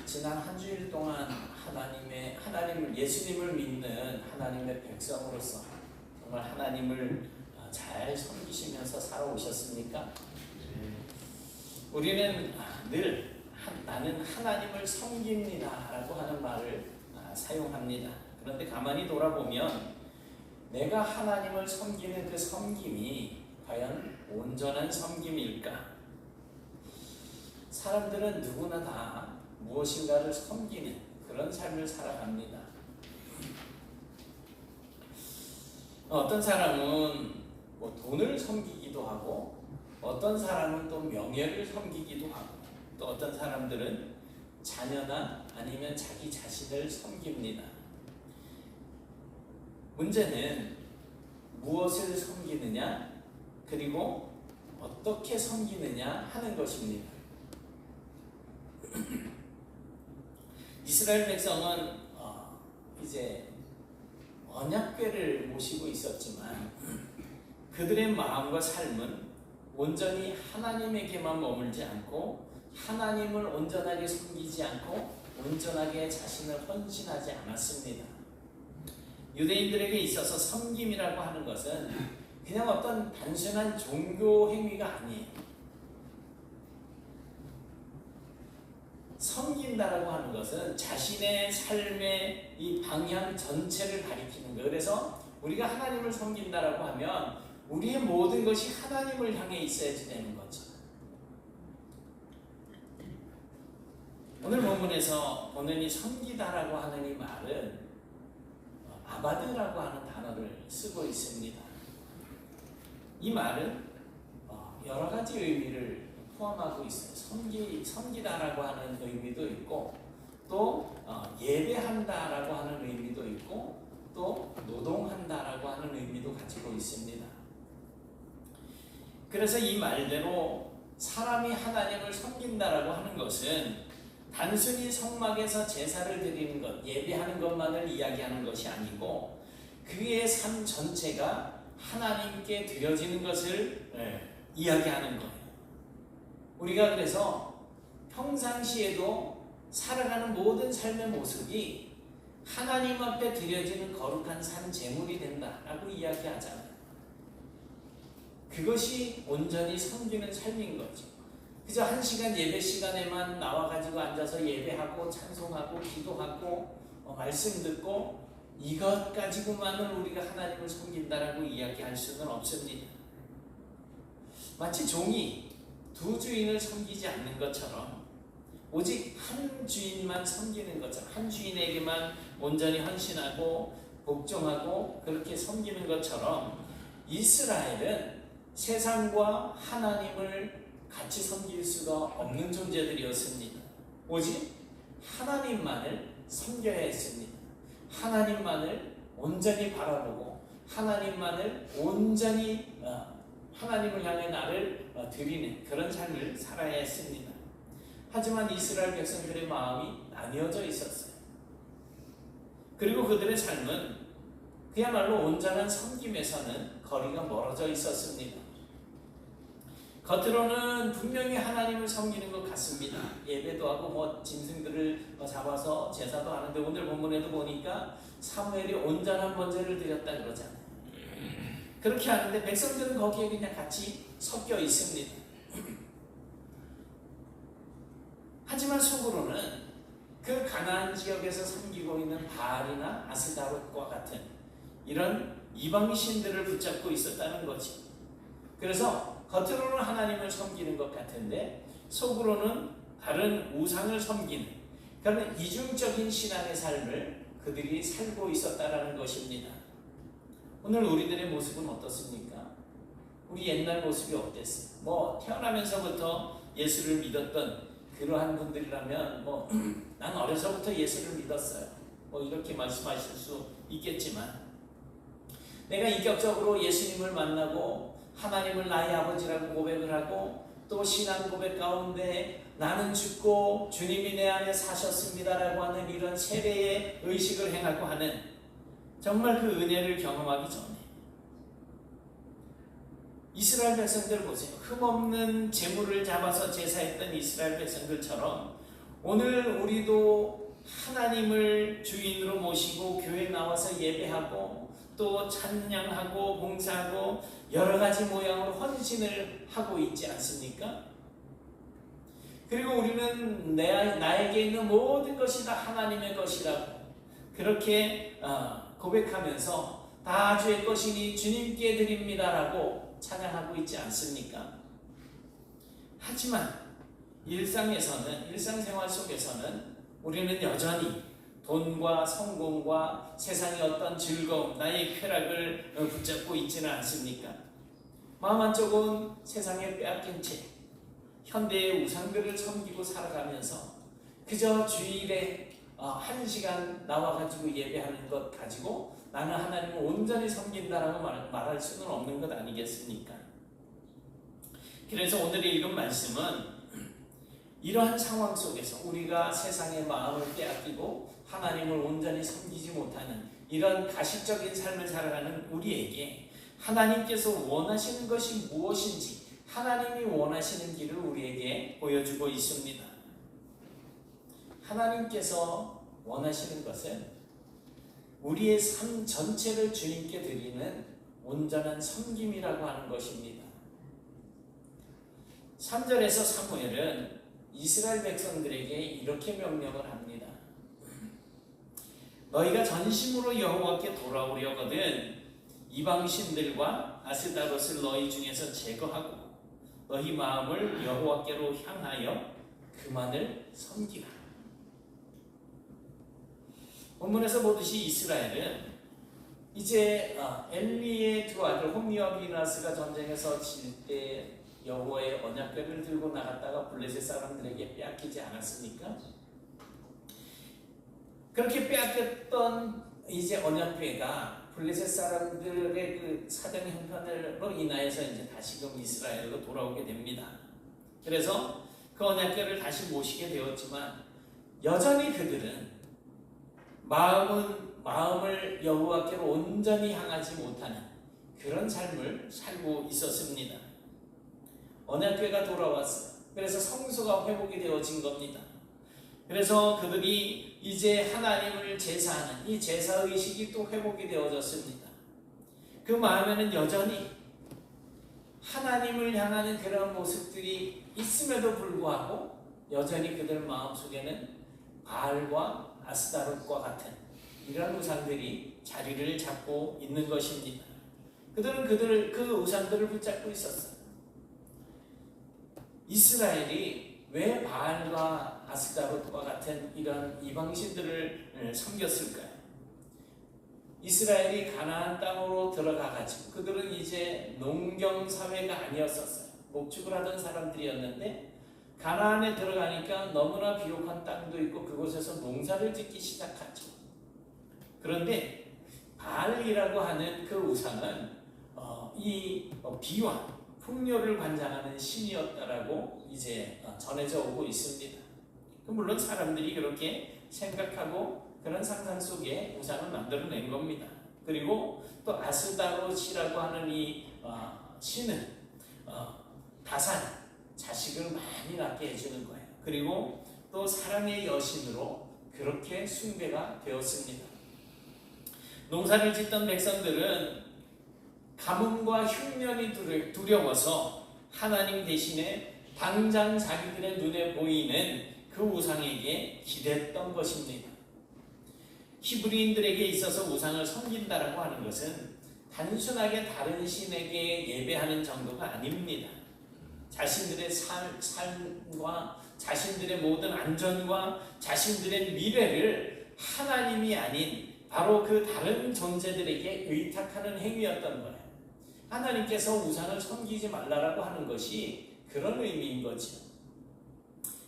지난 한 주일 동안 예수님을 믿는 하나님의 백성으로서 정말 하나님을 잘 섬기시면서 살아오셨습니까? 우리는 늘 나는 하나님을 섬깁니다 라고 하는 말을 사용합니다. 그런데 가만히 돌아보면 내가 하나님을 섬기는 그 섬김이 과연 온전한 섬김일까? 사람들은 누구나 다 무엇인가를 섬기는 그런 삶을 살아갑니다. 어떤 사람은 돈을 섬기기도 하고, 어떤 사람은 또 명예를 섬기기도 하고, 또 어떤 사람들은 자녀나 아니면 자기 자신을 섬깁니다. 문제는 무엇을 섬기느냐, 그리고 어떻게 섬기느냐 하는 것입니다. 이스라엘 백성은 이제 언약궤를 모시고 있었지만 그들의 마음과 삶은 온전히 하나님에게만 머물지 않고 하나님을 온전하게 섬기지 않고 온전하게 자신을 헌신하지 않았습니다. 유대인들에게 있어서 섬김이라고 하는 것은 그냥 어떤 단순한 종교 행위가 아니에요. 섬긴다라고 하는 것은 자신의 삶의 이 방향 전체를 가리키는 거예요. 그래서 우리가 하나님을 섬긴다라고 하면 우리의 모든 것이 하나님을 향해 있어야지 되는 거죠. 오늘 본문에서 보는 이 섬기다라고 하는 이 말은 아바드라고 하는 단어를 쓰고 있습니다. 이 말은 여러 가지 의미를 포함하고 있어요. 섬기다라고 하는 의미도 있고, 또 예배한다라고 하는 의미도 있고, 또 노동한다라고 하는 의미도 가지고 있습니다. 그래서 이 말대로 사람이 하나님을 섬긴다라고 하는 것은 단순히 성막에서 제사를 드리는 것, 예배하는 것만을 이야기하는 것이 아니고 그의 삶 전체가 하나님께 드려지는 것을 이야기하는 거예요. 우리가 그래서 평상시에도 살아가는 모든 삶의 모습이 하나님 앞에 드려지는 거룩한 산 제물이 된다라고 이야기하잖아요. 그것이 온전히 섬기는 삶인 거죠. 그저 한 시간 예배 시간에만 나와가지고 앉아서 예배하고 찬송하고 기도하고 말씀 듣고 이것 가지고만은 우리가 하나님을 섬긴다라고 이야기할 수는 없습니다. 마치 종이 두 주인을 섬기지 않는 것처럼 오직 한 주인만 섬기는 것처럼 한 주인에게만 온전히 헌신하고 복종하고 그렇게 섬기는 것처럼 이스라엘은 세상과 하나님을 같이 섬길 수가 없는 존재들이었습니다. 오직 하나님만을 섬겨야 했습니다. 하나님만을 온전히 바라보고 하나님만을 온전히 하나님을 향해 나를 드리는 그런 삶을 살아야 했습니다. 하지만 이스라엘 백성들의 마음이 나뉘어져 있었어요. 그리고 그들의 삶은 그야말로 온전한 섬김에서는 거리가 멀어져 있었습니다. 겉으로는 분명히 하나님을 섬기는 것 같습니다. 예배도 하고 짐승들을 잡아서 제사도 하는데 오늘 본문에도 보니까 사무엘이 온전한 번제를 드렸다 그러잖아요. 그렇게 하는데 백성들은 거기에 그냥 같이 섞여 있습니다. 하지만 속으로는 그 가나안 지역에서 섬기고 있는 바알이나 아스다롯과 같은 이런 이방신들을 붙잡고 있었다는 거지. 그래서 겉으로는 하나님을 섬기는 것 같은데 속으로는 다른 우상을 섬기는 그런 이중적인 신앙의 삶을 그들이 살고 있었다라는 것입니다. 오늘 우리들의 모습은 어떻습니까? 우리 옛날 모습이 어땠어요? 태어나면서부터 예수를 믿었던 그러한 분들이라면 난 어려서부터 예수를 믿었어요. 이렇게 말씀하실 수 있겠지만 내가 인격적으로 예수님을 만나고 하나님을 나의 아버지라고 고백을 하고 또 신앙 고백 가운데 나는 죽고 주님이 내 안에 사셨습니다라고 하는 이런 세례의 의식을 행하고 하는 정말 그 은혜를 경험하기 전에 이스라엘 백성들 보세요. 흠없는 재물을 잡아서 제사했던 이스라엘 백성들처럼 오늘 우리도 하나님을 주인으로 모시고 교회 나와서 예배하고 또 찬양하고 봉사하고 여러 가지 모양으로 헌신을 하고 있지 않습니까? 그리고 우리는 나에게 있는 모든 것이 다 하나님의 것이라고 그렇게 고백하면서 다 주의 것이니 주님께 드립니다라고 찬양하고 있지 않습니까? 하지만 일상생활 속에서는 우리는 여전히 돈과 성공과 세상의 어떤 즐거움, 나의 쾌락을 붙잡고 있지는 않습니까? 마음 한쪽은 세상에 빼앗긴 채 현대의 우상들을 섬기고 살아가면서 그저 주일에 1시간 나와가지고 예배하는 것 가지고 나는 하나님을 온전히 섬긴다라고 말할 수는 없는 것 아니겠습니까? 그래서 오늘 읽은 말씀은 이러한 상황 속에서 우리가 세상의 마음을 빼앗기고 하나님을 온전히 섬기지 못하는 이런 가식적인 삶을 살아가는 우리에게 하나님께서 원하시는 것이 무엇인지 하나님이 원하시는 길을 우리에게 보여주고 있습니다. 하나님께서 원하시는 것은 우리의 삶 전체를 주님께 드리는 온전한 섬김이라고 하는 것입니다. 3절에서 사무엘은 이스라엘 백성들에게 이렇게 명령을 합니다. 너희가 전심으로 여호와께 돌아오려거든 이방신들과 아스다롯을 너희 중에서 제거하고 너희 마음을 여호와께로 향하여 그만을 섬기라. 본문에서 보듯이 이스라엘은 이제 엘리의 두 아들 홈리와 비나스가 전쟁에서 질 때 여호와의 언약궤를 들고 나갔다가 블레셋 사람들에게 빼앗기지 않았습니까? 그렇게 빼앗겼던 이제 언약궤가 블레셋 사람들의 그 사정 형편으로 인하여서 이제 다시금 이스라엘로 돌아오게 됩니다. 그래서 그 언약궤를 다시 모시게 되었지만 여전히 그들은 마음을 여호와께로 온전히 향하지 못하는 그런 삶을 살고 있었습니다. 언약궤가 돌아왔어요. 그래서 성소가 회복이 되어진 겁니다. 그래서 그들이 이제 하나님을 제사하는 이 제사의식이 또 회복이 되어졌습니다. 그 마음에는 여전히 하나님을 향하는 그런 모습들이 있음에도 불구하고 여전히 그들 마음속에는 바알과 아스다롯과 같은 이런 우상들이 자리를 잡고 있는 것입니다. 그들은 그 우상들을 붙잡고 있었어요. 이스라엘이 왜 바알과 아스다롯과 같은 이런 이방신들을 섬겼을까요? 이스라엘이 가나안 땅으로 들어가가지고 그들은 이제 농경 사회가 아니었었어요. 목축을 하던 사람들이었는데 가나안에 들어가니까 너무나 비옥한 땅도 있고 그곳에서 농사를 짓기 시작하죠. 그런데 바알이라고 하는 그 우상은 이 비와 풍요를 관장하는 신이었다라고 이제 전해져 오고 있습니다. 물론 사람들이 그렇게 생각하고 그런 상상 속에 우상을 만들어낸 겁니다. 그리고 또 아스다롯이라고 하는 이 신은 다산, 자식을 많이 낳게 해주는 거예요. 그리고 또 사랑의 여신으로 그렇게 숭배가 되었습니다. 농사를 짓던 백성들은 가뭄과 흉년이 두려워서 하나님 대신에 당장 자기들의 눈에 보이는 그 우상에게 기댔던 것입니다. 히브리인들에게 있어서 우상을 섬긴다라고 하는 것은 단순하게 다른 신에게 예배하는 정도가 아닙니다. 자신들의 삶과 자신들의 모든 안전과 자신들의 미래를 하나님이 아닌 바로 그 다른 존재들에게 의탁하는 행위였던 거예요. 하나님께서 우상을 섬기지 말라라고 하는 것이 그런 의미인 거죠.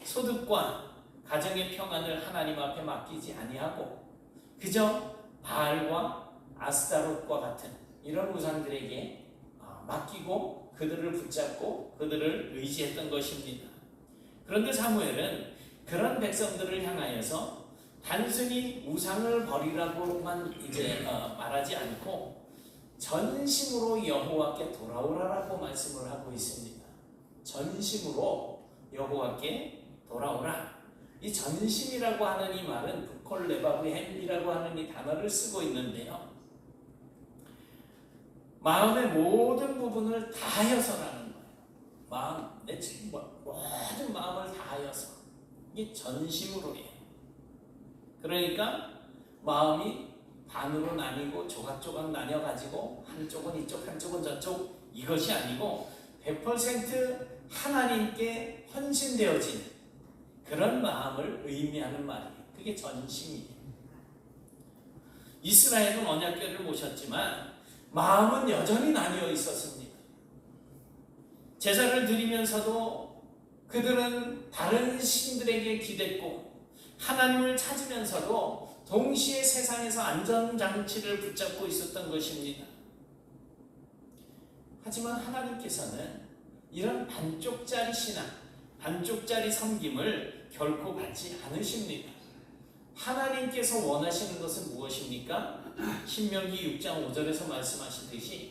소득과 가정의 평안을 하나님 앞에 맡기지 아니하고 그저 바알과 아스다롯과 같은 이런 우상들에게 맡기고 그들을 붙잡고 그들을 의지했던 것입니다. 그런데 사무엘은 그런 백성들을 향하여서 단순히 우상을 버리라고만 이제 말하지 않고 전심으로 여호와께 돌아오라라고 말씀을 하고 있습니다. 전심으로 여호와께 돌아오라. 이 전심이라고 하는 이 말은 부콜레바브햄이라고 하는 이 단어를 쓰고 있는데요. 마음의 모든 부분을 다하여서라는 거예요. 마음, 내 모든 마음을 다하여서. 이게 전심으로 해요. 그러니까 마음이 반으로 나뉘고 조각조각 나뉘어가지고 한쪽은 이쪽 한쪽은 저쪽 이것이 아니고 100% 하나님께 헌신되어진 그런 마음을 의미하는 말이에요. 그게 전심이에요. 이스라엘은 언약궤를 모셨지만 마음은 여전히 나뉘어 있었습니다. 제사를 드리면서도 그들은 다른 신들에게 기댔고 하나님을 찾으면서도 동시에 세상에서 안전장치를 붙잡고 있었던 것입니다. 하지만 하나님께서는 이런 반쪽짜리 신앙, 반쪽짜리 섬김을 결코 받지 않으십니다. 하나님께서 원하시는 것은 무엇입니까? 신명기 6장 5절에서 말씀하시듯이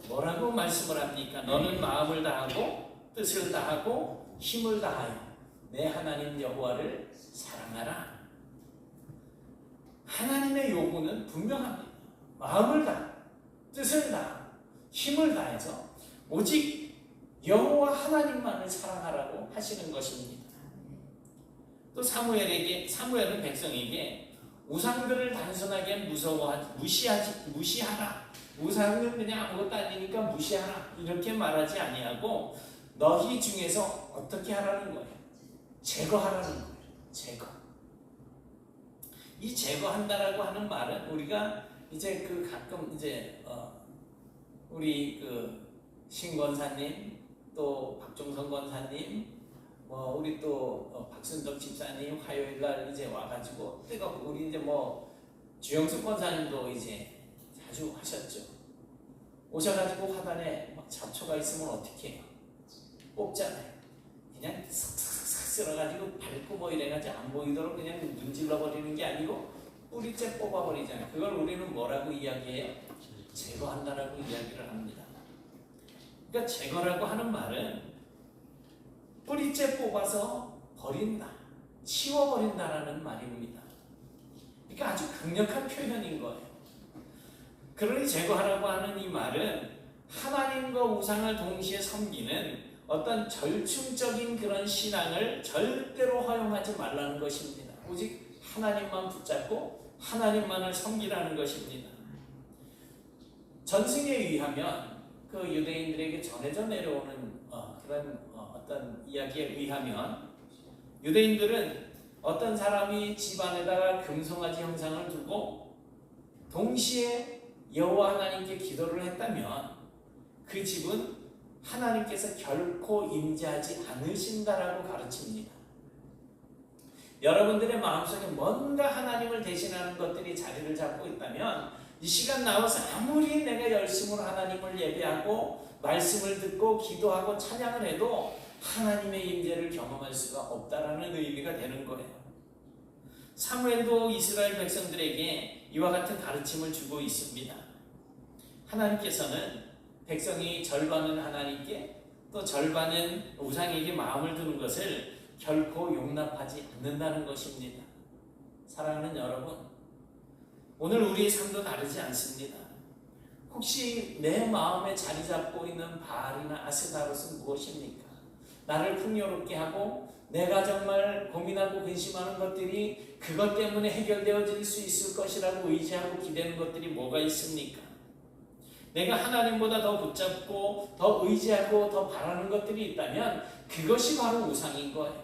뭐라고 말씀을 합니까? 너는 마음을 다하고 뜻을 다하고 힘을 다하여 내 하나님 여호와를 사랑하라. 하나님의 요구는 분명합니다. 마음을 다하, 뜻을 다하, 힘을 다해서 오직 여호와 하나님만을 사랑하라고 하시는 것입니다. 또 사무엘은 백성에게 우상들을 단순하게 무시하라. 우상은 그냥 아무것도 아니니까 무시하라. 이렇게 말하지 아니하고 너희 중에서 어떻게 하라는 거예요? 제거하라는 거예요. 제거. 이 제거한다라고 하는 말은 우리가 이제 가끔 이제 우리 신권사님 또 박종선 권사님 우리 또 박순덕 집사님 화요일날 이제 와가지고 뜨겁고 우리 이제 주영숙 권사님도 이제 자주 하셨죠. 오셔가지고 화단에 막 잡초가 있으면 어떻게 해요? 뽑잖아요. 그냥 싹싹싹 쓸어가지고 밟고 이래가지고 안 보이도록 그냥 문질러 버리는 게 아니고 뿌리째 뽑아버리잖아요. 그걸 우리는 뭐라고 이야기해요? 제거한다라고 이야기를 합니다. 그러니까 제거라고 하는 말은 뿌리째 뽑아서 버린다, 치워버린다라는 말입니다. 그러니까 아주 강력한 표현인 거예요. 그러니 제거하라고 하는 이 말은 하나님과 우상을 동시에 섬기는 어떤 절충적인 그런 신앙을 절대로 허용하지 말라는 것입니다. 오직 하나님만 붙잡고 하나님만을 섬기라는 것입니다. 전승에 의하면 유대인들에게 전해져 내려오는 그런 어떤 이야기에 의하면 유대인들은 어떤 사람이 집안에다가 금송아지 형상을 두고 동시에 여호와 하나님께 기도를 했다면 그 집은 하나님께서 결코 임재하지 않으신다라고 가르칩니다. 여러분들의 마음속에 뭔가 하나님을 대신하는 것들이 자리를 잡고 있다면 이 시간 나와서 아무리 내가 열심으로 하나님을 예배하고 말씀을 듣고 기도하고 찬양을 해도 하나님의 임재를 경험할 수가 없다라는 의미가 되는 거예요. 사무엘도 이스라엘 백성들에게 이와 같은 가르침을 주고 있습니다. 하나님께서는 백성이 절반은 하나님께 또 절반은 우상에게 마음을 두는 것을 결코 용납하지 않는다는 것입니다. 사랑하는 여러분, 오늘 우리의 삶도 다르지 않습니다. 혹시 내 마음에 자리 잡고 있는 바알이나 아스타롯은 무엇입니까? 나를 풍요롭게 하고 내가 정말 고민하고 근심하는 것들이 그것 때문에 해결되어질 수 있을 것이라고 의지하고 기대는 것들이 뭐가 있습니까? 내가 하나님보다 더 붙잡고 더 의지하고 더 바라는 것들이 있다면 그것이 바로 우상인 거예요.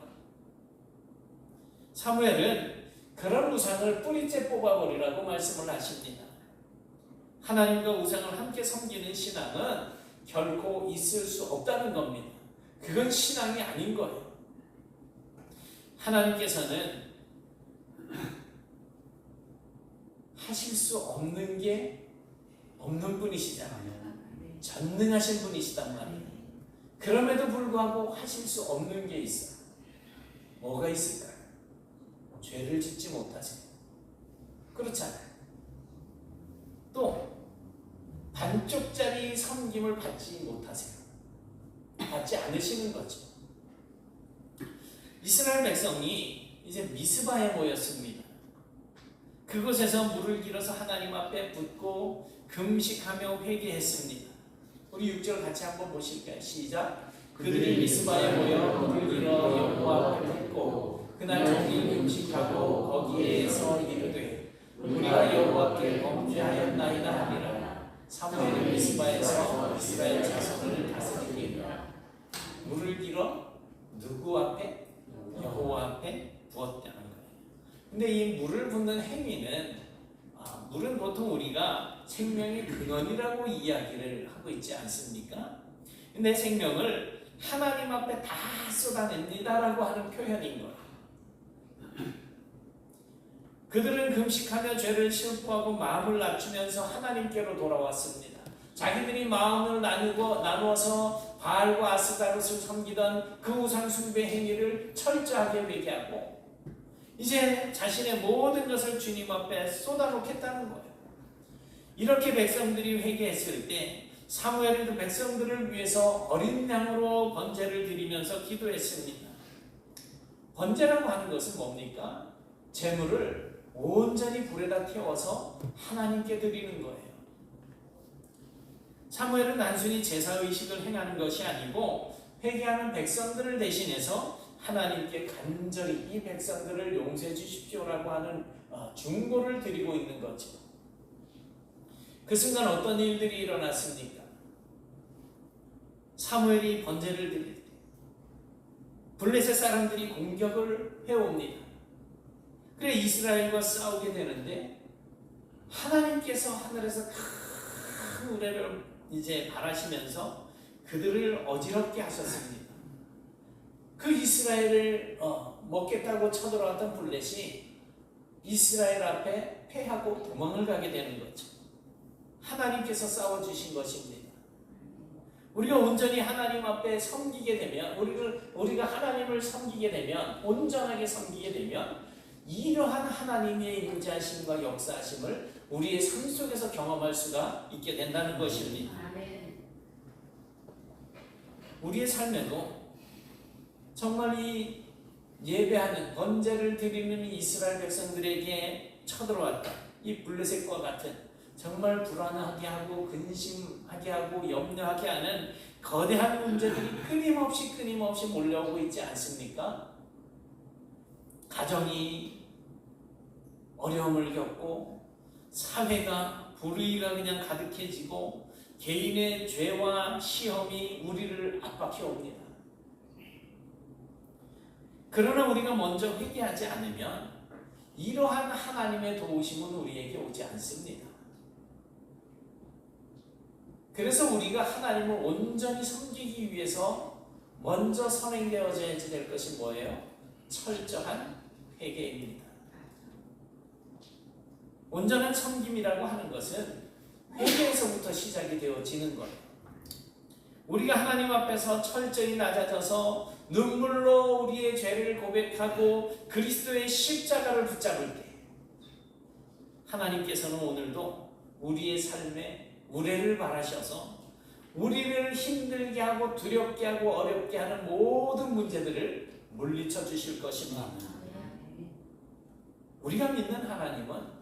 사무엘은 그런 우상을 뿌리째 뽑아버리라고 말씀을 하십니다. 하나님과 우상을 함께 섬기는 신앙은 결코 있을 수 없다는 겁니다. 그건 신앙이 아닌 거예요. 하나님께서는 하실 수 없는 게 없는 분이시잖아요. 전능하신 분이시단 말이에요. 그럼에도 불구하고 하실 수 없는 게 있어요. 뭐가 있을까요? 죄를 짓지 못하세요. 그렇잖아요. 또 반쪽짜리 섬김을 받지 못하세요. 받지 않으시는 거죠. 이스라엘 백성이 이제 미스바에 모였습니다. 그곳에서 물을 길어서 하나님 앞에 붓고 금식하며 회개했습니다. 우리 6절 같이 한번 보실까요? 시작. 그들이 미스바에 모여 물을 길어 여호와 앞에 붓고 그날 종일 금식하고 거기에서 이르되 우리가 여호와께 범죄하였나이다 하니라. 사무엘이 미스바에서 이스라엘 자손을 다스리니라. 물을 길어 누구 앞에? 여호와 앞에 부었다는 거예요. 근데 이 물을 붓는 행위는 물은 보통 우리가 생명의 근원이라고 이야기를 하고 있지 않습니까? 내 생명을 하나님 앞에 다 쏟아냅니다라고 하는 표현인 거예요. 그들은 금식하며 죄를 슬퍼하고 마음을 낮추면서 하나님께로 돌아왔습니다. 자기들이 마음을 나누어서 바알과 아스다롯을 섬기던 그 우상 숭배 행위를 철저하게 회개하고 이제 자신의 모든 것을 주님 앞에 쏟아놓겠다는 거예요. 이렇게 백성들이 회개했을 때 사무엘은 그 백성들을 위해서 어린 양으로 번제를 드리면서 기도했습니다. 번제라고 하는 것은 뭡니까? 제물을 온전히 불에다 태워서 하나님께 드리는 거예요. 사무엘은 단순히 제사의식을 행하는 것이 아니고 회개하는 백성들을 대신해서 하나님께 간절히 이 백성들을 용서해 주십시오라고 하는 중보를 드리고 있는 거죠. 그 순간 어떤 일들이 일어났습니까? 사무엘이 번제를 드릴 때 블레셋 사람들이 공격을 해옵니다. 그래 이스라엘과 싸우게 되는데 하나님께서 하늘에서 큰 우레를 이제 바라시면서 그들을 어지럽게 하셨습니다. 그 이스라엘을 먹겠다고 쳐들어왔던 블레셋이 이스라엘 앞에 패하고 도망을 가게 되는 거죠. 하나님께서 싸워주신 것입니다. 우리가 온전히 하나님 앞에 섬기게 되면 우리가 하나님을 섬기게 되면 온전하게 섬기게 되면 이러한 하나님의 임재하심과 역사하심을 우리의 삶 속에서 경험할 수가 있게 된다는 것입니다. 우리의 삶에도 정말 이 예배하는 번제를 드리는 이스라엘 백성들에게 쳐들어왔다. 이 블레셋과 같은 정말 불안하게 하고 근심하게 하고 염려하게 하는 거대한 문제들이 끊임없이 몰려오고 있지 않습니까? 가정이 어려움을 겪고 사회가 불의가 그냥 가득해지고 개인의 죄와 시험이 우리를 압박해 옵니다. 그러나 우리가 먼저 회개하지 않으면 이러한 하나님의 도우심은 우리에게 오지 않습니다. 그래서 우리가 하나님을 온전히 섬기기 위해서 먼저 선행되어져야 될 것이 뭐예요? 철저한 회개입니다. 온전한 섬김이라고 하는 것은 회개에서부터 시작이 되어지는 거예요. 우리가 하나님 앞에서 철저히 낮아져서 눈물로 우리의 죄를 고백하고 그리스도의 십자가를 붙잡을 때 하나님께서는 오늘도 우리의 삶에 우레를 바라셔서 우리를 힘들게 하고 두렵게 하고 어렵게 하는 모든 문제들을 물리쳐 주실 것입니다. 우리가 믿는 하나님은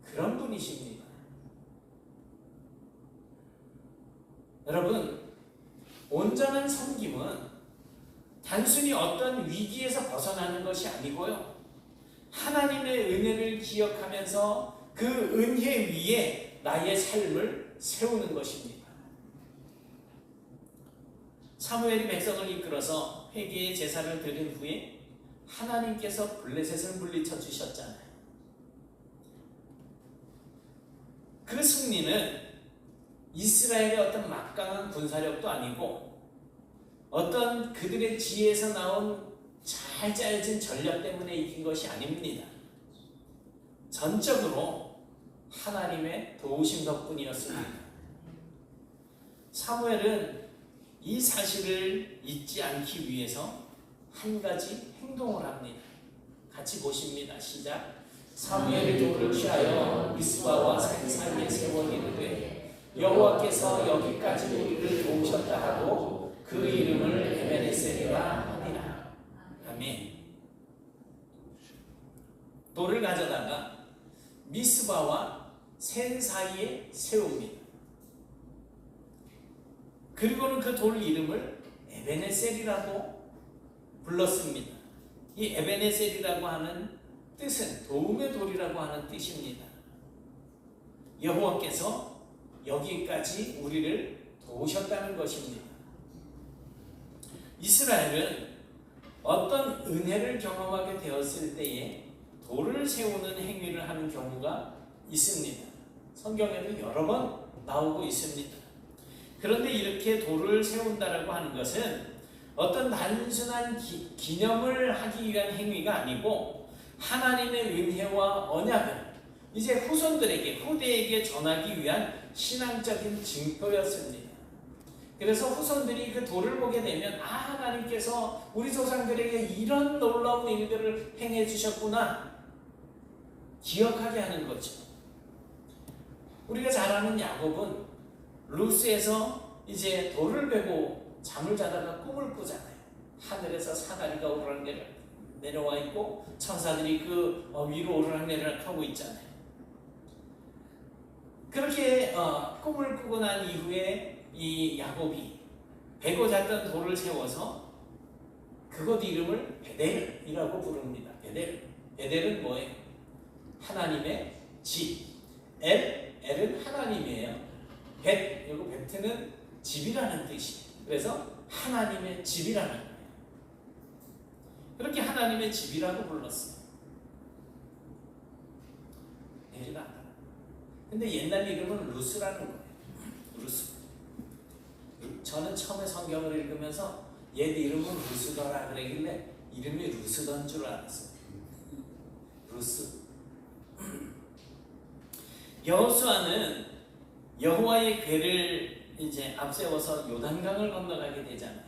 그런 분이십니다. 여러분, 온전한 섬김은 단순히 어떤 위기에서 벗어나는 것이 아니고요, 하나님의 은혜를 기억하면서 그 은혜 위에 나의 삶을 세우는 것입니다. 사무엘이 백성을 이끌어서 회개의 제사를 드린 후에 하나님께서 블레셋을 물리쳐 주셨잖아요. 그 승리는 이스라엘의 어떤 막강한 군사력도 아니고 어떤 그들의 지혜에서 나온 잘 짜여진 전략 때문에 이긴 것이 아닙니다. 전적으로 하나님의 도우심 덕분이었습니다. 사무엘은 이 사실을 잊지 않기 위해서 한 가지 행동을 합니다. 같이 보십니다. 시작. 사무엘이 돌을 취하여 미스바와 산 사이에 세워 이르되 여호와께서 여기까지 우리를 도우셨다 하고 그 이름을 에베네셀이라 하니라. 아멘. 돌을 가져다가 미스바와 센 사이에 세웁니다. 그리고는 그 돌 이름을 에베네셀이라고 불렀습니다. 이 에베네셀이라고 하는 뜻은 도움의 돌이라고 하는 뜻입니다. 여호와께서 여기까지 우리를 도우셨다는 것입니다. 이스라엘은 어떤 은혜를 경험하게 되었을 때에 돌을 세우는 행위를 하는 경우가 있습니다. 성경에도 여러 번 나오고 있습니다. 그런데 이렇게 돌을 세운다라고 하는 것은 어떤 단순한 기념을 하기 위한 행위가 아니고 하나님의 은혜와 언약을 이제 후대에게 전하기 위한 신앙적인 증거였습니다. 그래서 후손들이 그 돌을 보게 되면 하나님께서 우리 조상들에게 이런 놀라운 일들을 행해 주셨구나 기억하게 하는 거죠. 우리가 잘 아는 야곱은 루스에서 이제 돌을 베고 잠을 자다가 꿈을 꾸잖아요. 하늘에서 사다리가 오르락 내려와 있고 천사들이 그 위로 오르락 내리락 하고 있잖아요. 그렇게 꿈을 꾸고 난 이후에 이 야곱이 베고 잤던 돌을 세워서 그곳 이름을 베델이라고 부릅니다. 베델은 뭐예요? 하나님의 집. 엘은 하나님이에요. 베트는 집이라는 뜻이에요. 그래서 하나님의 집이라는 거예요. 그렇게 하나님의 집이라고 불렀어요. 베델아. 근데 옛날 이름은 루스라는 거예요. 루스. 저는 처음에 성경을 읽으면서 얘 이름은 루스더라 그러길래 이름이 루스던 줄 알았어요. 루스. 여호수아는 여호와의 궤를 이제 앞세워서 요단강을 건너가게 되잖아요.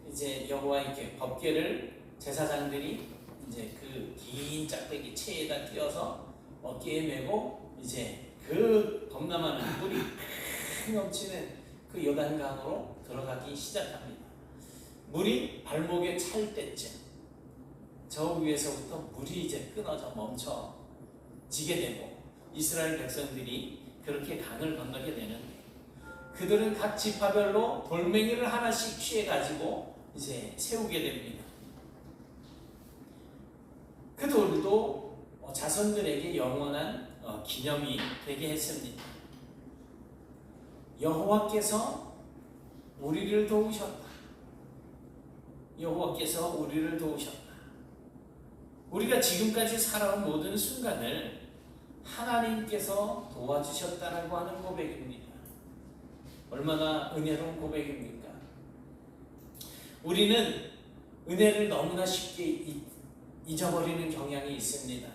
이제 여호와의 법궤를 제사장들이 이제 그 긴 짝대기 채에다 띄어서 어깨에 메고 이제 그 범람하는 물이 넘치는 그 요단강으로 들어가기 시작합니다. 물이 발목에 찰 때쯤 저 위에서부터 물이 이제 끊어져 멈춰지게 되고 이스라엘 백성들이 그렇게 강을 건너게 되는데 그들은 각 지파별로 돌멩이를 하나씩 취해가지고 이제 세우게 됩니다. 그 돌도 자손들에게 영원한 기념이 되게 했습니다. 여호와께서 우리를 도우셨다. 여호와께서 우리를 도우셨다. 우리가 지금까지 살아온 모든 순간을 하나님께서 도와주셨다라고 하는 고백입니다. 얼마나 은혜로운 고백입니까? 우리는 은혜를 너무나 쉽게 잊어버리는 경향이 있습니다.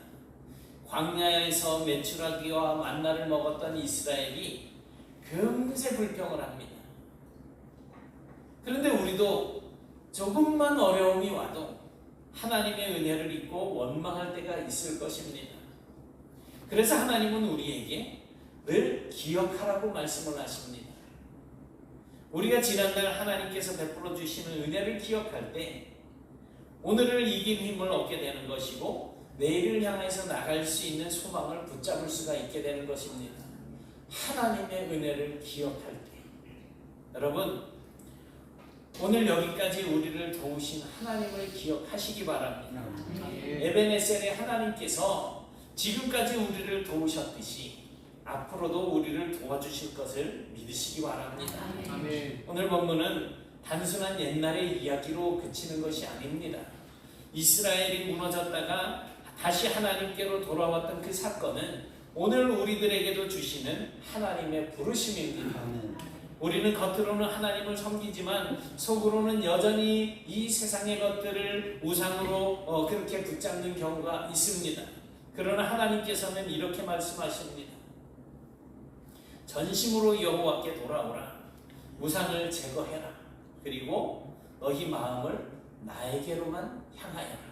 광야에서 메추라기와 만나를 먹었던 이스라엘이 금세 불평을 합니다. 그런데 우리도 조금만 어려움이 와도 하나님의 은혜를 잊고 원망할 때가 있을 것입니다. 그래서 하나님은 우리에게 늘 기억하라고 말씀을 하십니다. 우리가 지난날 하나님께서 베풀어 주시는 은혜를 기억할 때 오늘을 이긴 힘을 얻게 되는 것이고 내일을 향해서 나갈 수 있는 소망을 붙잡을 수가 있게 되는 것입니다. 하나님의 은혜를 기억할 때 여러분 오늘 여기까지 우리를 도우신 하나님을 기억하시기 바랍니다. 에베네셀의 하나님께서 지금까지 우리를 도우셨듯이 앞으로도 우리를 도와주실 것을 믿으시기 바랍니다. 아멘. 오늘 본문은 단순한 옛날의 이야기로 그치는 것이 아닙니다. 이스라엘이 무너졌다가 다시 하나님께로 돌아왔던 그 사건은 오늘 우리들에게도 주시는 하나님의 부르심입니다. 우리는 겉으로는 하나님을 섬기지만 속으로는 여전히 이 세상의 것들을 우상으로 그렇게 붙잡는 경우가 있습니다. 그러나 하나님께서는 이렇게 말씀하십니다. 전심으로 여호와께 돌아오라. 우상을 제거해라. 그리고 너희 마음을 나에게로만 향하여라.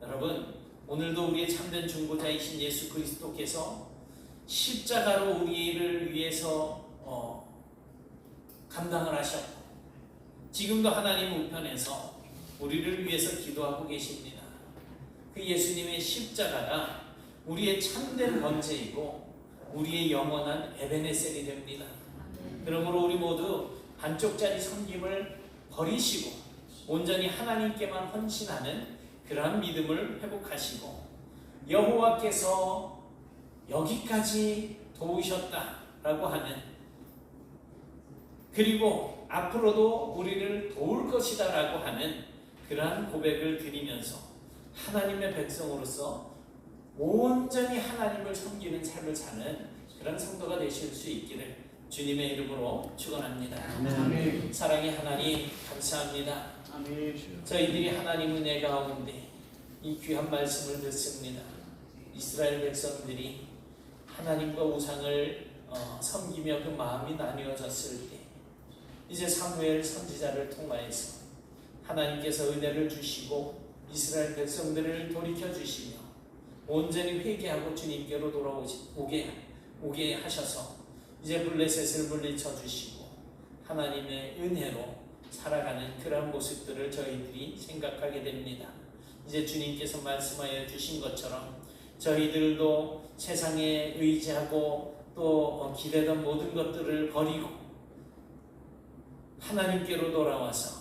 여러분 오늘도 우리의 참된 중보자이신 예수 그리스도께서 십자가로 우리를 위해서 감당을 하셨고 지금도 하나님 우편에서 우리를 위해서 기도하고 계십니다. 그 예수님의 십자가가 우리의 참된 번제이고 우리의 영원한 에베네셀이 됩니다. 그러므로 우리 모두 반쪽짜리 섬김을 버리시고 온전히 하나님께만 헌신하는 그러한 믿음을 회복하시고 여호와께서 여기까지 도우셨다라고 하는, 그리고 앞으로도 우리를 도울 것이다라고 하는 그러한 고백을 드리면서 하나님의 백성으로서 온전히 하나님을 섬기는 삶을 사는 그런 성도가 되실 수 있기를 주님의 이름으로 축원합니다. 아멘. 사랑의 하나님 감사합니다. 아멘. 저희들이 하나님 은혜 가운데 이 귀한 말씀을 듣습니다. 이스라엘 백성들이 하나님과 우상을 섬기며 그 마음이 나뉘어졌을 때 이제 사무엘 선지자를 통하여서 하나님께서 은혜를 주시고 이스라엘 백성들을 돌이켜 주시며 온전히 회개하고 주님께로 오게 하셔서 이제 블레셋을 물리쳐 주시고 하나님의 은혜로 살아가는 그런 모습들을 저희들이 생각하게 됩니다. 이제 주님께서 말씀하여 주신 것처럼 저희들도 세상에 의지하고 또 기대던 모든 것들을 버리고 하나님께로 돌아와서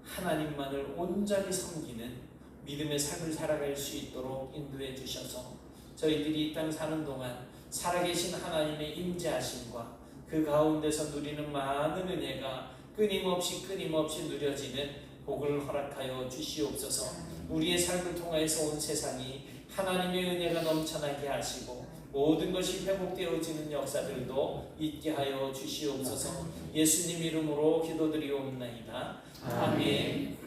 하나님만을 온전히 섬기는 믿음의 삶을 살아갈 수 있도록 인도해 주셔서 저희들이 이 땅 사는 동안 살아계신 하나님의 임재하심과 그 가운데서 누리는 많은 은혜가 끊임없이 누려지는 복을 허락하여 주시옵소서. 우리의 삶을 통하여서 온 세상이 하나님의 은혜가 넘쳐나게 하시고 모든 것이 회복되어지는 역사들도 있게 하여 주시옵소서. 예수님 이름으로 기도드리옵나이다. 아멘.